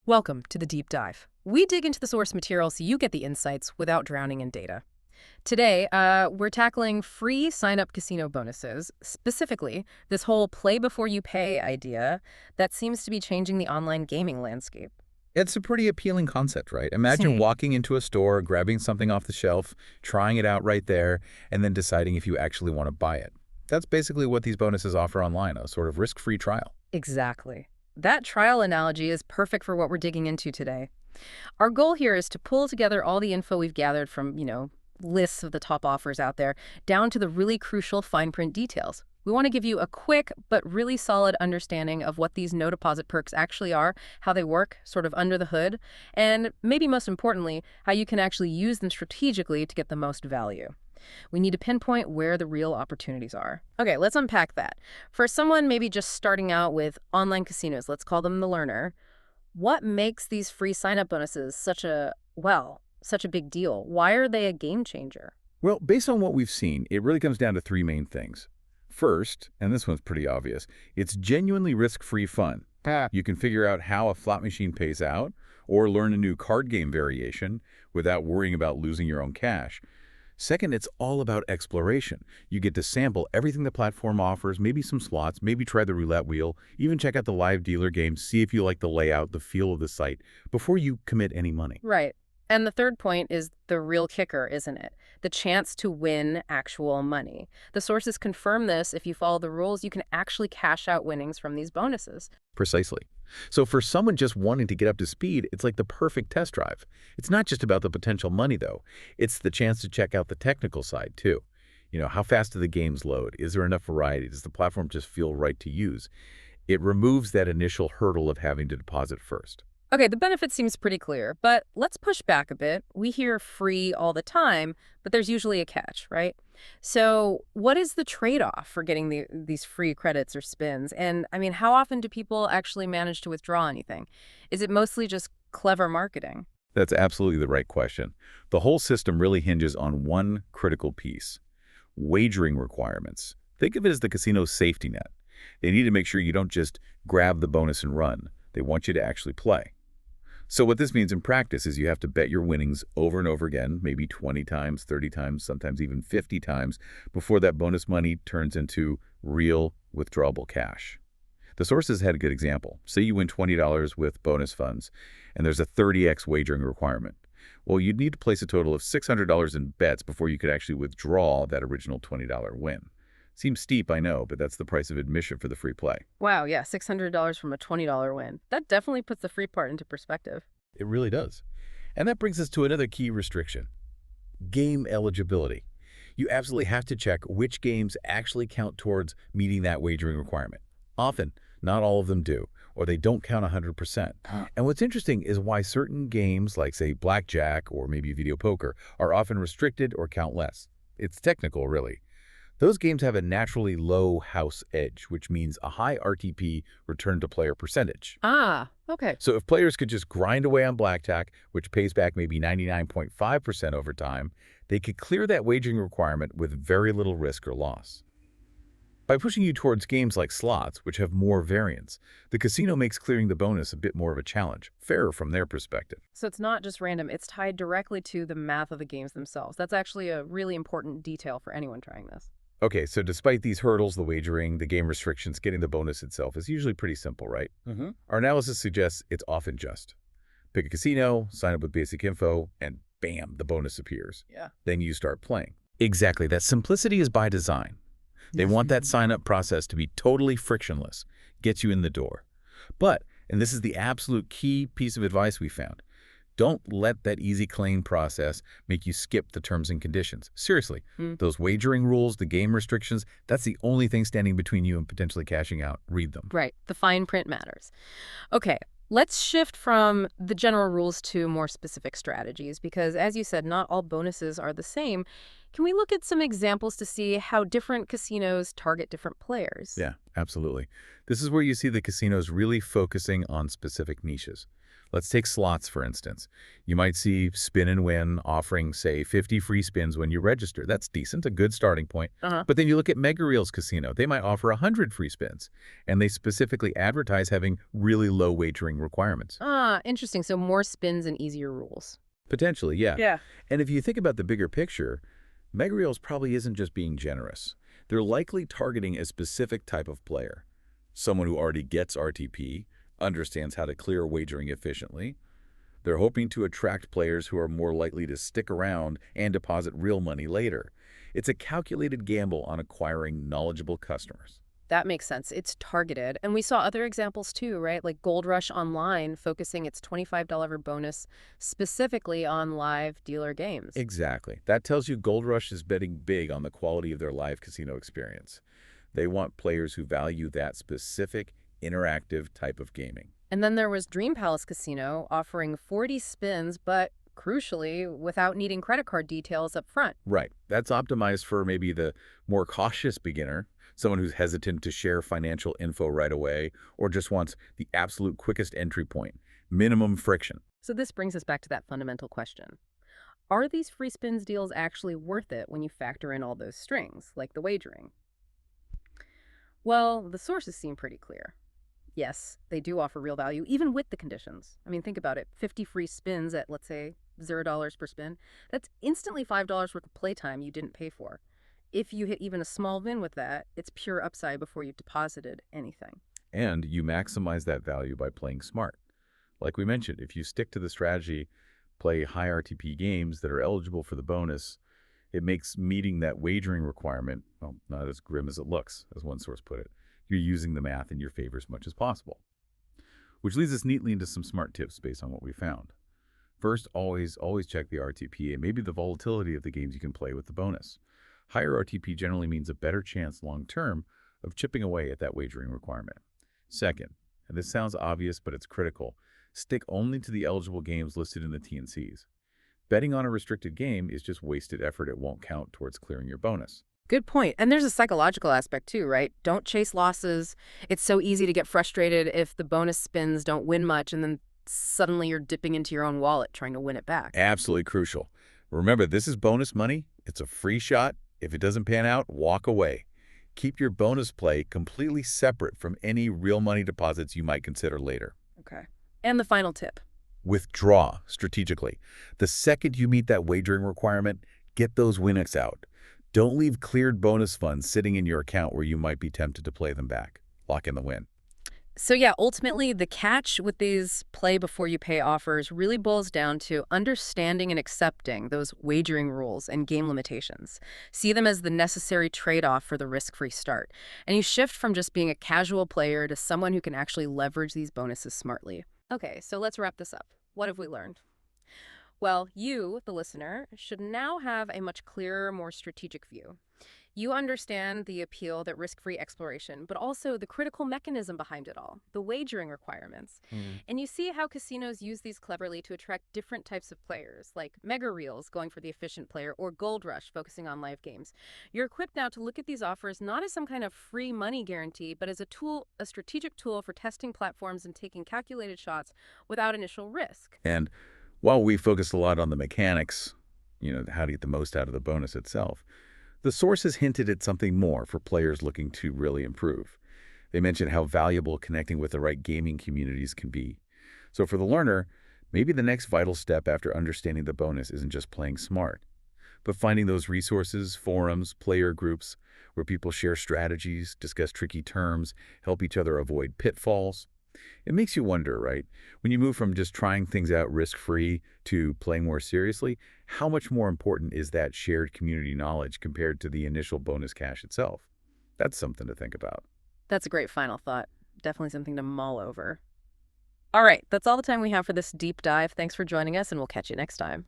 Welcome to the Deep Dive. We dig into the source material so you get the insights without drowning in data. Today, we're tackling free sign-up casino bonuses, specifically this whole play-before-you-pay idea that seems to be changing the online gaming landscape. It's a pretty appealing concept, right? Imagine Same. walking into a store, grabbing something off the shelf, trying it out right there, and then deciding if you actually want to buy it. That's basically what these bonuses offer online, a sort of risk-free trial. Exactly. That trial analogy is perfect for what we're digging into today. Our goal here is to pull together all the info we've gathered from, lists of the top offers out there, down to the really crucial fine print details. We want to give you a quick but really solid understanding of what these no deposit perks actually are, how they work sort of under the hood, and maybe most importantly, how you can actually use them strategically to get the most value. We need to pinpoint where the real opportunities are. Okay, let's unpack that. For someone maybe just starting out with online casinos, let's call them the learner, what makes these free sign-up bonuses such a big deal? Why are they a game changer? Well, based on what we've seen, it really comes down to three main things. First, and this one's pretty obvious, it's genuinely risk-free fun. You can figure out how a slot machine pays out or learn a new card game variation without worrying about losing your own cash. Second, it's all about exploration. You get to sample everything the platform offers, maybe some slots, maybe try the roulette wheel, even check out the live dealer games, see if you like the layout, the feel of the site, before you commit any money. Right. And the third point is the real kicker, isn't it? The chance to win actual money. The sources confirm this. If you follow the rules, you can actually cash out winnings from these bonuses. Precisely. So for someone just wanting to get up to speed, it's like the perfect test drive. It's not just about the potential money, though. It's the chance to check out the technical side, too. How fast do the games load? Is there enough variety? Does the platform just feel right to use? It removes that initial hurdle of having to deposit first. Okay, the benefit seems pretty clear, but let's push back a bit. We hear free all the time, but there's usually a catch, right? So what is the trade-off for getting these free credits or spins? And how often do people actually manage to withdraw anything? Is it mostly just clever marketing? That's absolutely the right question. The whole system really hinges on one critical piece: wagering requirements. Think of it as the casino's safety net. They need to make sure you don't just grab the bonus and run. They want you to actually play. So what this means in practice is you have to bet your winnings over and over again, maybe 20 times, 30 times, sometimes even 50 times, before that bonus money turns into real withdrawable cash. The sources had a good example. Say you win $20 with bonus funds, and there's a 30x wagering requirement. Well, you'd need to place a total of $600 in bets before you could actually withdraw that original $20 win. Seems steep, I know, but that's the price of admission for the free play. Wow, yeah, $600 from a $20 win. That definitely puts the free part into perspective. It really does. And that brings us to another key restriction: game eligibility. You absolutely have to check which games actually count towards meeting that wagering requirement. Often, not all of them do, or they don't count 100%. And what's interesting is why certain games, like, say, blackjack or maybe video poker, are often restricted or count less. It's technical, really. Those games have a naturally low house edge, which means a high RTP, return to player percentage. Ah, okay. So if players could just grind away on blackjack, which pays back maybe 99.5% over time, they could clear that wagering requirement with very little risk or loss. By pushing you towards games like slots, which have more variance, the casino makes clearing the bonus a bit more of a challenge, fairer from their perspective. So it's not just random, it's tied directly to the math of the games themselves. That's actually a really important detail for anyone trying this. Okay, so despite these hurdles, the wagering, the game restrictions, getting the bonus itself is usually pretty simple, right? Our analysis suggests it's often just. Pick a casino, sign up with basic info, and bam, the bonus appears. Yeah. Then you start playing. Exactly, that simplicity is by design. They want that sign-up process to be totally frictionless, get you in the door. But, and this is the absolute key piece of advice we found, don't let that easy claim process make you skip the terms and conditions. Seriously, those wagering rules, the game restrictions, that's the only thing standing between you and potentially cashing out. Read them. Right. The fine print matters. Okay, let's shift from the general rules to more specific strategies because, as you said, not all bonuses are the same. Can we look at some examples to see how different casinos target different players? Yeah, absolutely. This is where you see the casinos really focusing on specific niches. Let's take slots, for instance. You might see Spin and Win offering, say, 50 free spins when you register. That's decent, a good starting point. Uh-huh. But then you look at Mega Reels Casino. They might offer 100 free spins, and they specifically advertise having really low wagering requirements. Ah, interesting. So more spins and easier rules. Potentially, yeah. Yeah. And if you think about the bigger picture, Mega Reels probably isn't just being generous. They're likely targeting a specific type of player, someone who already gets RTP, understands how to clear wagering efficiently. They're hoping to attract players who are more likely to stick around and deposit real money later. It's a calculated gamble on acquiring knowledgeable customers. That makes sense. It's targeted. And we saw other examples too, right? Like Gold Rush Online focusing its $25 bonus specifically on live dealer games. Exactly. That tells you Gold Rush is betting big on the quality of their live casino experience. They want players who value that specific, interactive type of gaming. And then there was Dream Palace Casino offering 40 spins, but crucially, without needing credit card details up front. Right. That's optimized for maybe the more cautious beginner, someone who's hesitant to share financial info right away, or just wants the absolute quickest entry point, minimum friction. So this brings us back to that fundamental question. Are these free spins deals actually worth it when you factor in all those strings, like the wagering? Well, the sources seem pretty clear. Yes, they do offer real value, even with the conditions. I mean, think about it. 50 free spins at, let's say, $0 per spin. That's instantly $5 worth of playtime you didn't pay for. If you hit even a small win with that, it's pure upside before you've deposited anything. And you maximize that value by playing smart. Like we mentioned, if you stick to the strategy, play high RTP games that are eligible for the bonus, it makes meeting that wagering requirement, well, not as grim as it looks, as one source put it. You're using the math in your favor as much as possible. Which leads us neatly into some smart tips based on what we found. First, always check the RTP and maybe the volatility of the games you can play with the bonus. Higher RTP generally means a better chance long-term of chipping away at that wagering requirement. Second, and this sounds obvious, but it's critical, stick only to the eligible games listed in the T&Cs. Betting on a restricted game is just wasted effort. It won't count towards clearing your bonus. Good point. And there's a psychological aspect too, right? Don't chase losses. It's so easy to get frustrated if the bonus spins don't win much and then suddenly you're dipping into your own wallet trying to win it back. Absolutely crucial. Remember, this is bonus money. It's a free shot. If it doesn't pan out, walk away. Keep your bonus play completely separate from any real money deposits you might consider later. Okay. And the final tip. Withdraw strategically. The second you meet that wagering requirement, get those winnings out. Don't leave cleared bonus funds sitting in your account where you might be tempted to play them back. Lock in the win. So yeah, ultimately the catch with these play before you pay offers really boils down to understanding and accepting those wagering rules and game limitations. See them as the necessary trade-off for the risk-free start. And you shift from just being a casual player to someone who can actually leverage these bonuses smartly. Okay, so let's wrap this up. What have we learned? Well, you, the listener, should now have a much clearer, more strategic view. You understand the appeal that risk-free exploration, but also the critical mechanism behind it all, the wagering requirements. And you see how casinos use these cleverly to attract different types of players, like Mega Reels going for the efficient player or Gold Rush focusing on live games. You're equipped now to look at these offers not as some kind of free money guarantee, but as a tool, a strategic tool for testing platforms and taking calculated shots without initial risk. And while we focused a lot on the mechanics, how to get the most out of the bonus itself, the sources hinted at something more for players looking to really improve. They mentioned how valuable connecting with the right gaming communities can be. So for the learner, maybe the next vital step after understanding the bonus isn't just playing smart, but finding those resources, forums, player groups, where people share strategies, discuss tricky terms, help each other avoid pitfalls. It makes you wonder, right? When you move from just trying things out risk-free to playing more seriously, how much more important is that shared community knowledge compared to the initial bonus cash itself? That's something to think about. That's a great final thought. Definitely something to mull over. All right, that's all the time we have for this deep dive. Thanks for joining us, and we'll catch you next time.